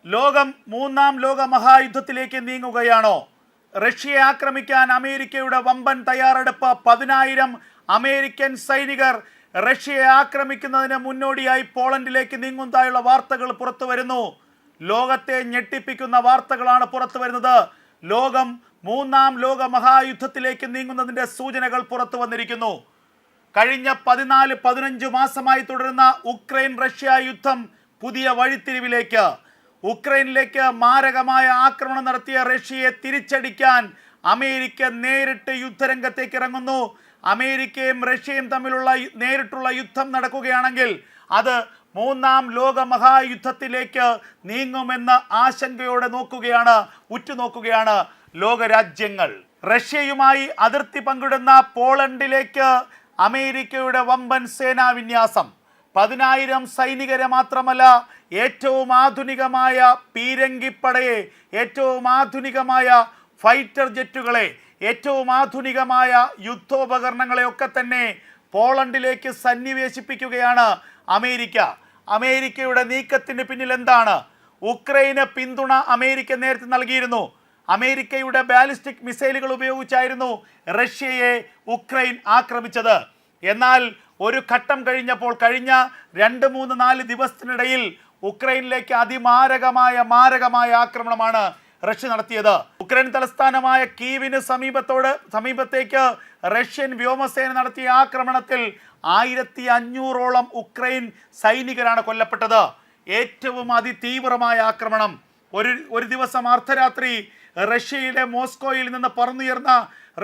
ലോകം മൂന്നാം ലോക മഹായുദ്ധത്തിലേക്ക് നീങ്ങുകയാണോ? റഷ്യയെ ആക്രമിക്കാൻ അമേരിക്കയുടെ വമ്പൻ തയ്യാറെടുപ്പ്. 10,000 അമേരിക്കൻ സൈനികർ റഷ്യയെ ആക്രമിക്കുന്നതിന് മുന്നോടിയായി പോളണ്ടിലേക്ക് നീങ്ങുന്നതായുള്ള വാർത്തകൾ പുറത്തു വരുന്നു. ലോകത്തെ ഞെട്ടിപ്പിക്കുന്ന വാർത്തകളാണ് പുറത്തു വരുന്നത്. ലോകം മൂന്നാം ലോക മഹായുദ്ധത്തിലേക്ക് നീങ്ങുന്നതിൻ്റെ സൂചനകൾ പുറത്തു വന്നിരിക്കുന്നു. കഴിഞ്ഞ 14-15 മാസമായി തുടരുന്ന ഉക്രൈൻ റഷ്യ യുദ്ധം പുതിയ വഴിത്തിരിവിലേക്ക്. ഉക്രൈനിലേക്ക് മാരകമായ ആക്രമണം നടത്തിയ റഷ്യയെ തിരിച്ചടിക്കാൻ അമേരിക്ക നേരിട്ട് യുദ്ധരംഗത്തേക്ക് ഇറങ്ങുന്നു. അമേരിക്കയും റഷ്യയും തമ്മിലുള്ള നേരിട്ടുള്ള യുദ്ധം നടക്കുകയാണെങ്കിൽ അത് മൂന്നാം ലോക മഹായുദ്ധത്തിലേക്ക് നീങ്ങുമെന്ന ആശങ്കയോടെ ഉറ്റുനോക്കുകയാണ് ലോകരാജ്യങ്ങൾ. റഷ്യയുമായി അതിർത്തി പങ്കിടുന്ന പോളണ്ടിലേക്ക് അമേരിക്കയുടെ വമ്പൻ സേനാ വിന്യാസം. 10,000 സൈനികരെ മാത്രമല്ല, ഏറ്റവും ആധുനികമായ പീരങ്കിപ്പടയെ, ഏറ്റവും ആധുനികമായ ഫൈറ്റർ ജെറ്റുകളെ, ഏറ്റവും ആധുനികമായ യുദ്ധോപകരണങ്ങളെയൊക്കെ തന്നെ പോളണ്ടിലേക്ക് സന്നിവേശിപ്പിക്കുകയാണ് അമേരിക്ക. അമേരിക്കയുടെ നീക്കത്തിന് പിന്നിൽ എന്താണ്? ഉക്രൈന് പിന്തുണ അമേരിക്ക നേരത്തെ നൽകിയിരുന്നു. അമേരിക്കയുടെ ബാലിസ്റ്റിക് മിസൈലുകൾ ഉപയോഗിച്ചായിരുന്നു റഷ്യയെ ഉക്രൈൻ ആക്രമിച്ചത്. എന്നാൽ ഒരു ഘട്ടം കഴിഞ്ഞപ്പോൾ, കഴിഞ്ഞ 2-3-4 ദിവസത്തിനിടയിൽ ഉക്രൈനിലേക്ക് മാരകമായ ആക്രമണമാണ് റഷ്യ നടത്തിയത്. ഉക്രൈൻ തലസ്ഥാനമായ കീവിന് സമീപത്തേക്ക് റഷ്യൻ വ്യോമസേന നടത്തിയ ആക്രമണത്തിൽ 1500ഓളം ഉക്രൈൻ സൈനികരാണ് കൊല്ലപ്പെട്ടത്. ഏറ്റവും അതിതീവ്രമായ ആക്രമണം. ഒരു ദിവസം അർദ്ധരാത്രി റഷ്യയിലെ മോസ്കോയിൽ നിന്ന് പറന്നുയർന്ന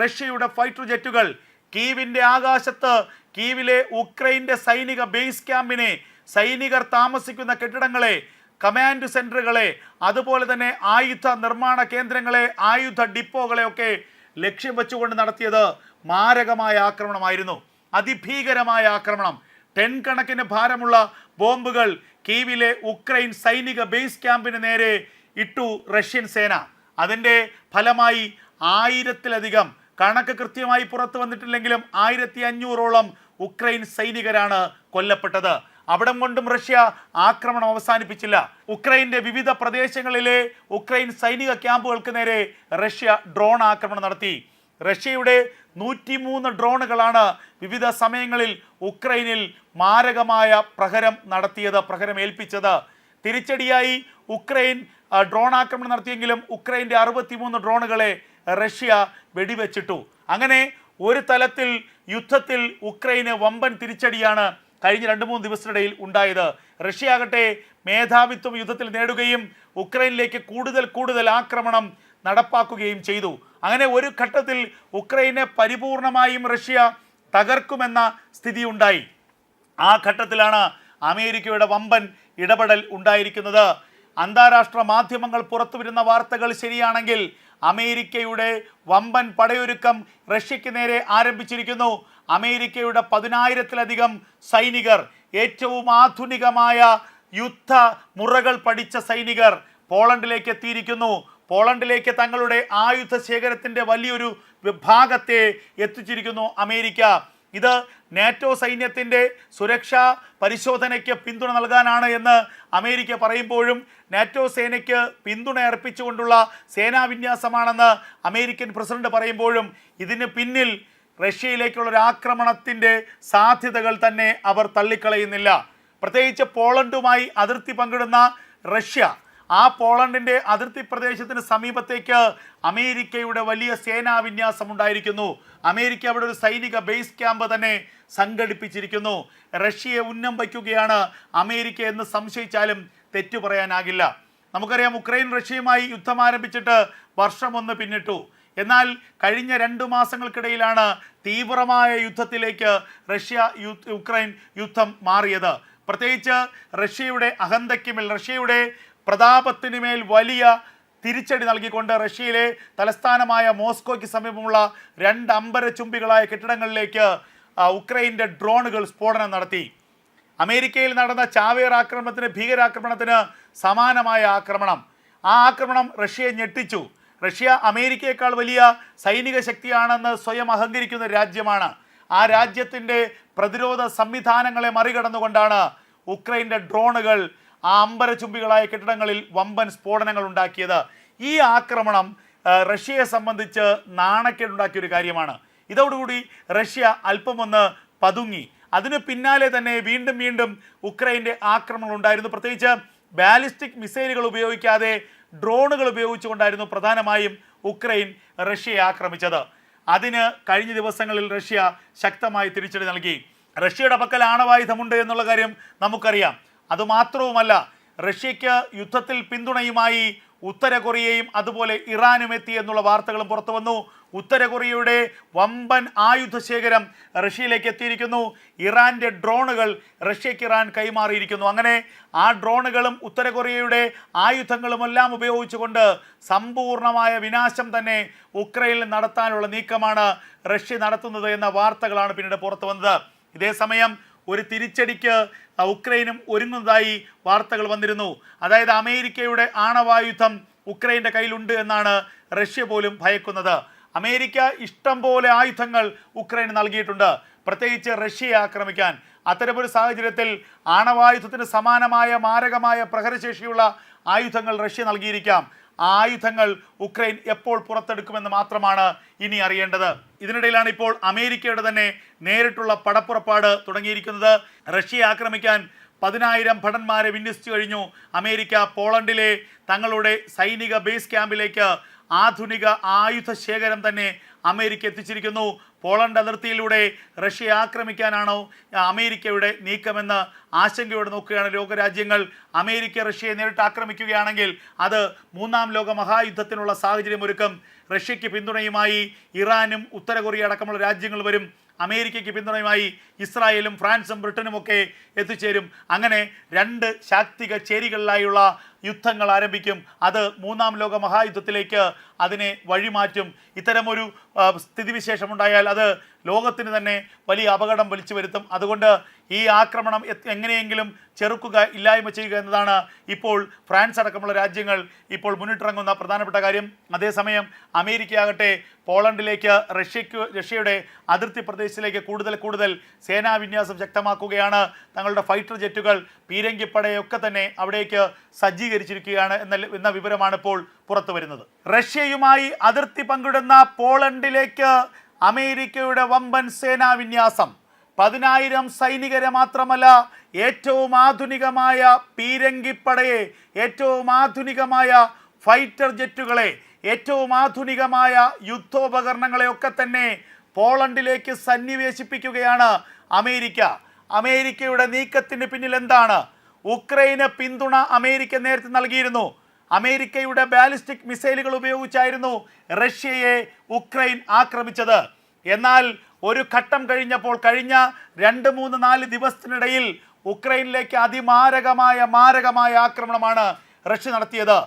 റഷ്യയുടെ ഫൈറ്റർ ജെറ്റുകൾ കീവിൻ്റെ ആകാശത്ത് കീവിലെ ഉക്രൈൻ്റെ സൈനിക ബേസ് ക്യാമ്പിനെ, സൈനികർ താമസിക്കുന്ന കെട്ടിടങ്ങളെ, കമാൻഡ് സെൻറ്ററുകളെ, അതുപോലെ തന്നെ ആയുധ നിർമ്മാണ കേന്ദ്രങ്ങളെ, ആയുധ ഡിപ്പോകളെ ഒക്കെ ലക്ഷ്യം വെച്ചുകൊണ്ട് നടത്തിയത് മാരകമായ ആക്രമണമായിരുന്നു. അതിഭീകരമായ ആക്രമണം. 10 കണക്കിന് ഭാരമുള്ള ബോംബുകൾ കീവിലെ ഉക്രൈൻ സൈനിക ബേസ് ക്യാമ്പിന് നേരെ ഇട്ടു റഷ്യൻ സേന. അതിൻ്റെ ഫലമായി 1000-ലധികം, കണക്ക് കൃത്യമായി പുറത്തു വന്നിട്ടില്ലെങ്കിലും 1500ഓളം ഉക്രൈൻ സൈനികരാണ് കൊല്ലപ്പെട്ടത്. അവിടം കൊണ്ടും റഷ്യ ആക്രമണം അവസാനിപ്പിച്ചില്ല. ഉക്രൈൻ്റെ വിവിധ പ്രദേശങ്ങളിലെ ഉക്രൈൻ സൈനിക ക്യാമ്പുകൾക്ക് നേരെ റഷ്യ ഡ്രോൺ ആക്രമണം നടത്തി. റഷ്യയുടെ 103 ഡ്രോണുകളാണ് വിവിധ സമയങ്ങളിൽ ഉക്രൈനിൽ മാരകമായ പ്രഹരം ഏൽപ്പിച്ചത്. തിരിച്ചടിയായി ഉക്രൈൻ ഡ്രോൺ ആക്രമണം നടത്തിയെങ്കിലും ഉക്രൈൻ്റെ 63 ഡ്രോണുകളെ റഷ്യ വെടിവെച്ചിട്ടു. അങ്ങനെ ഒരു തലത്തിൽ യുദ്ധത്തിൽ ഉക്രൈന് വമ്പൻ തിരിച്ചടിയാണ് കഴിഞ്ഞ 2-3 ദിവസത്തിനിടയിൽ ഉണ്ടായത്. റഷ്യ ആകട്ടെ മേധാവിത്വം യുദ്ധത്തിൽ നേടുകയും ഉക്രൈനിലേക്ക് കൂടുതൽ ആക്രമണം നടപ്പാക്കുകയും ചെയ്തു. അങ്ങനെ ഒരു ഘട്ടത്തിൽ ഉക്രൈനെ പരിപൂർണമായും റഷ്യ തകർക്കുമെന്ന സ്ഥിതി ഉണ്ടായി. ആ ഘട്ടത്തിലാണ് അമേരിക്കയുടെ വമ്പൻ ഇടപെടൽ ഉണ്ടായിരിക്കുന്നത്. അന്താരാഷ്ട്ര മാധ്യമങ്ങൾ പുറത്തുവരുന്ന വാർത്തകൾ ശരിയാണെങ്കിൽ അമേരിക്കയുടെ വമ്പൻ പടയൊരുക്കം റഷ്യക്ക് നേരെ ആരംഭിച്ചിരിക്കുന്നു. അമേരിക്കയുടെ 10,000-ലധികം സൈനികർ, ഏറ്റവും ആധുനികമായ യുദ്ധ മുറകൾ പഠിച്ച സൈനികർ പോളണ്ടിലേക്ക് എത്തിയിരിക്കുന്നു. പോളണ്ടിലേക്ക് തങ്ങളുടെ ആയുധ ശേഖരത്തിൻ്റെ വലിയൊരു വിഭാഗത്തെ എത്തിച്ചിരിക്കുന്നു അമേരിക്ക. ഇത് നാറ്റോ സൈന്യത്തിൻ്റെ സുരക്ഷാ പരിശോധനയ്ക്ക് പിന്തുണ നൽകാനാണ് എന്ന് അമേരിക്ക പറയുമ്പോഴും നാറ്റോ സേനയ്ക്ക് പിന്തുണ അർപ്പിച്ചുകൊണ്ടുള്ള സേനാവിന്യാസമാണെന്ന് അമേരിക്കൻ പ്രസിഡന്റ് പറയുമ്പോഴും ഇതിന് പിന്നിൽ റഷ്യയിലേക്കുള്ള ഒരു ആക്രമണത്തിൻ്റെ സാധ്യതകൾ തന്നെ അവർ തള്ളിക്കളയുന്നില്ല. പ്രത്യേകിച്ച് പോളണ്ടുമായി അതിർത്തി പങ്കിടുന്ന റഷ്യ, ആ പോളണ്ടിൻ്റെ അതിർത്തി പ്രദേശത്തിന് സമീപത്തേക്ക് അമേരിക്കയുടെ വലിയ സേനാവിന്യാസം ഉണ്ടായിരിക്കുന്നു. അമേരിക്ക അവിടെ ഒരു സൈനിക ബേസ് ക്യാമ്പ് തന്നെ സംഘടിപ്പിച്ചിരിക്കുന്നു. റഷ്യയെ ഉന്നം വയ്ക്കുകയാണ് അമേരിക്ക എന്ന് സംശയിച്ചാലും തെറ്റു പറയാനാകില്ല. നമുക്കറിയാം, ഉക്രൈൻ റഷ്യയുമായി യുദ്ധം ആരംഭിച്ചിട്ട് വർഷമൊന്ന് പിന്നിട്ടു. എന്നാൽ കഴിഞ്ഞ 2 മാസങ്ങൾക്കിടയിലാണ് തീവ്രമായ യുദ്ധത്തിലേക്ക് ഉക്രൈൻ യുദ്ധം മാറിയത്. പ്രത്യേകിച്ച് റഷ്യയുടെ അഹന്തയ്ക്കുമേൽ, റഷ്യയുടെ പ്രതാപത്തിനുമേൽ വലിയ തിരിച്ചടി നൽകിക്കൊണ്ട് റഷ്യയിലെ തലസ്ഥാനമായ മോസ്കോയ്ക്ക് സമീപമുള്ള 2 അമ്പരചുംബികളായ കെട്ടിടങ്ങളിലേക്ക് ഉക്രൈൻ്റെ ഡ്രോണുകൾ സ്ഫോടനം നടത്തി. അമേരിക്കയിൽ നടന്ന ചാവേർ ഭീകരാക്രമണത്തിന് സമാനമായ ആക്രമണം. ആ ആക്രമണം റഷ്യയെ ഞെട്ടിച്ചു. റഷ്യ അമേരിക്കയേക്കാൾ വലിയ സൈനിക ശക്തിയാണെന്ന് സ്വയം അഹങ്കരിക്കുന്ന രാജ്യമാണ്. ആ രാജ്യത്തിൻ്റെ പ്രതിരോധ സംവിധാനങ്ങളെ മറികടന്നുകൊണ്ടാണ് ഉക്രൈൻ്റെ ഡ്രോണുകൾ ആ അമ്പരചുംബികളായ കെട്ടിടങ്ങളിൽ വമ്പൻ സ്ഫോടനങ്ങൾ ഉണ്ടാക്കിയത്. ഈ ആക്രമണം റഷ്യയെ സംബന്ധിച്ച് നാണക്കേടുണ്ടാക്കിയ ഒരു കാര്യമാണ്. ഇതോടുകൂടി റഷ്യ അല്പമൊന്ന് പതുങ്ങി. അതിന് പിന്നാലെ തന്നെ വീണ്ടും വീണ്ടും ഉക്രൈൻ്റെ ആക്രമണങ്ങൾ ഉണ്ടായിരുന്നു. പ്രത്യേകിച്ച് ബാലിസ്റ്റിക് മിസൈലുകൾ ഉപയോഗിക്കാതെ ഡ്രോണുകൾ ഉപയോഗിച്ചുകൊണ്ടായിരുന്നു പ്രധാനമായും ഉക്രൈൻ റഷ്യയെ ആക്രമിച്ചത്. അതിന് കഴിഞ്ഞ ദിവസങ്ങളിൽ റഷ്യ ശക്തമായി തിരിച്ചടി നൽകി. റഷ്യയുടെ പക്കൽ ആണവായുധമുണ്ട് എന്നുള്ള കാര്യം നമുക്കറിയാം. അതുമാത്രവുമല്ല, റഷ്യയ്ക്ക് യുദ്ധത്തിൽ പിന്തുണയുമായി ഉത്തര കൊറിയയും അതുപോലെ ഇറാനും എത്തി എന്നുള്ള വാർത്തകളും പുറത്തു വന്നു. ഉത്തര കൊറിയയുടെ വമ്പൻ ആയുധ ശേഖരം റഷ്യയിലേക്ക് എത്തിയിരിക്കുന്നു. ഇറാൻ്റെ ഡ്രോണുകൾ റഷ്യയ്ക്ക് ഇറാൻ കൈമാറിയിരിക്കുന്നു. അങ്ങനെ ആ ഡ്രോണുകളും ഉത്തര കൊറിയയുടെ ആയുധങ്ങളുമെല്ലാം ഉപയോഗിച്ചുകൊണ്ട് സമ്പൂർണമായ വിനാശം തന്നെ ഉക്രൈനിൽ നടത്താനുള്ള നീക്കമാണ് റഷ്യ നടത്തുന്നത് എന്ന വാർത്തകളാണ് പിന്നീട് പുറത്തു വന്നത്. ഇതേസമയം ഒരു തിരിച്ചടിക്ക് ഉക്രൈനും ഒരുങ്ങുന്നതായി വാർത്തകൾ വന്നിരുന്നു. അതായത് അമേരിക്കയുടെ ആണവായുധം ഉക്രൈൻ്റെ കയ്യിലുണ്ട് എന്നാണ് റഷ്യ പോലും ഭയക്കുന്നത്. അമേരിക്ക ഇഷ്ടം പോലെ ആയുധങ്ങൾ ഉക്രൈന് നൽകിയിട്ടുണ്ട്, പ്രത്യേകിച്ച് റഷ്യയെ ആക്രമിക്കാൻ. അത്തരമൊരു സാഹചര്യത്തിൽ ആണവായുധത്തിന് സമാനമായ മാരകമായ പ്രഹരശേഷിയുള്ള ആയുധങ്ങൾ റഷ്യ നൽകിയിരിക്കാം. ആ ആയുധങ്ങൾ ഉക്രൈൻ എപ്പോൾ പുറത്തെടുക്കുമെന്ന് മാത്രമാണ് ഇനി അറിയേണ്ടത്. ഇതിനിടയിലാണ് ഇപ്പോൾ അമേരിക്കയുടെ തന്നെ നേരിട്ടുള്ള പടപ്പുറപ്പാട് തുടങ്ങിയിരിക്കുന്നത്. റഷ്യയെ ആക്രമിക്കാൻ 10,000 ഭടന്മാരെ വിന്യസിച്ചു കഴിഞ്ഞു അമേരിക്ക. പോളണ്ടിലെ തങ്ങളുടെ സൈനിക ബേസ് ക്യാമ്പിലേക്ക് ആധുനിക ആയുധ ശേഖരം തന്നെ അമേരിക്ക എത്തിച്ചിരിക്കുന്നു. പോളണ്ട് അതിർത്തിയിലൂടെ റഷ്യയെ ആക്രമിക്കാനാണോ അമേരിക്കയുടെ നീക്കമെന്ന് ആശങ്കയോടെ നോക്കുകയാണ് ലോകരാജ്യങ്ങൾ. അമേരിക്ക റഷ്യയെ നേരിട്ട് ആക്രമിക്കുകയാണെങ്കിൽ അത് മൂന്നാം ലോക മഹായുദ്ധത്തിനുള്ള സാഹചര്യമൊരുക്കും. റഷ്യയ്ക്ക് പിന്തുണയുമായി ഇറാനും ഉത്തര കൊറിയ അടക്കമുള്ള രാജ്യങ്ങൾ വരും. അമേരിക്കയ്ക്ക് പിന്തുണയുമായി ഇസ്രായേലും ഫ്രാൻസും ബ്രിട്ടനും ഒക്കെ എത്തിച്ചേരും. അങ്ങനെ രണ്ട് ശാക്തിക ചേരികളിലായുള്ള യുദ്ധങ്ങൾ ആരംഭിക്കും. അത് മൂന്നാം ലോക മഹായുദ്ധത്തിലേക്ക് അതിനെ വഴിമാറ്റും. ഇത്തരമൊരു സ്ഥിതിവിശേഷമുണ്ടായാൽ അത് ലോകത്തിന് തന്നെ വലിയ അപകടം വലിച്ചു വരുത്തും. അതുകൊണ്ട് ഈ ആക്രമണം എങ്ങനെയെങ്കിലും ചെറുക്കുക, ഇല്ലായ്മ ചെയ്യുക എന്നതാണ് ഇപ്പോൾ ഫ്രാൻസ് അടക്കമുള്ള രാജ്യങ്ങൾ ഇപ്പോൾ മുന്നിട്ടിറങ്ങുന്ന പ്രധാനപ്പെട്ട കാര്യം. അതേസമയം അമേരിക്കയാകട്ടെ പോളണ്ടിലേക്ക് റഷ്യയുടെ അതിർത്തി പ്രദേശത്തിലേക്ക് കൂടുതൽ സേനാ വിന്യാസം ശക്തമാക്കുകയാണ്. തങ്ങളുടെ ഫൈറ്റർ ജെറ്റുകൾ, പീരങ്കിപ്പടയൊക്കെ തന്നെ അവിടേക്ക് സജ്ജീകരിച്ചിരിക്കുകയാണ് എന്ന വിവരമാണ് ഇപ്പോൾ പുറത്തു വരുന്നത്. റഷ്യയുമായി അതിർത്തി പങ്കിടുന്ന പോളണ്ടിലേക്ക് അമേരിക്കയുടെ വമ്പൻ സേനാ വിന്യാസം. 10,000 സൈനികരെ മാത്രമല്ല, ഏറ്റവും ആധുനികമായ പീരങ്കിപ്പടയെ, ഏറ്റവും ആധുനികമായ ഫൈറ്റർ ജെറ്റുകളെ, ഏറ്റവും ആധുനികമായ യുദ്ധോപകരണങ്ങളെയൊക്കെ തന്നെ പോളണ്ടിലേക്ക് സന്നിവേശിപ്പിക്കുകയാണ് അമേരിക്ക. അമേരിക്കയുടെ നീക്കത്തിന് പിന്നിൽ എന്താണ്? ഉക്രൈന് പിന്തുണ അമേരിക്ക നേരത്തെ നൽകിയിരുന്നു. അമേരിക്കയുടെ ബാലിസ്റ്റിക് മിസൈലുകൾ ഉപയോഗിച്ചായിരുന്നു റഷ്യയെ ഉക്രൈൻ ആക്രമിച്ചത്. എന്നാൽ ഒരു ഘട്ടം കഴിഞ്ഞപ്പോൾ, കഴിഞ്ഞ 2-3-4 ദിവസത്തിനിടയിൽ ഉക്രൈനിലേക്ക് അതിമാരകമായ ആക്രമണമാണ് റഷ്യ നടത്തിയത്.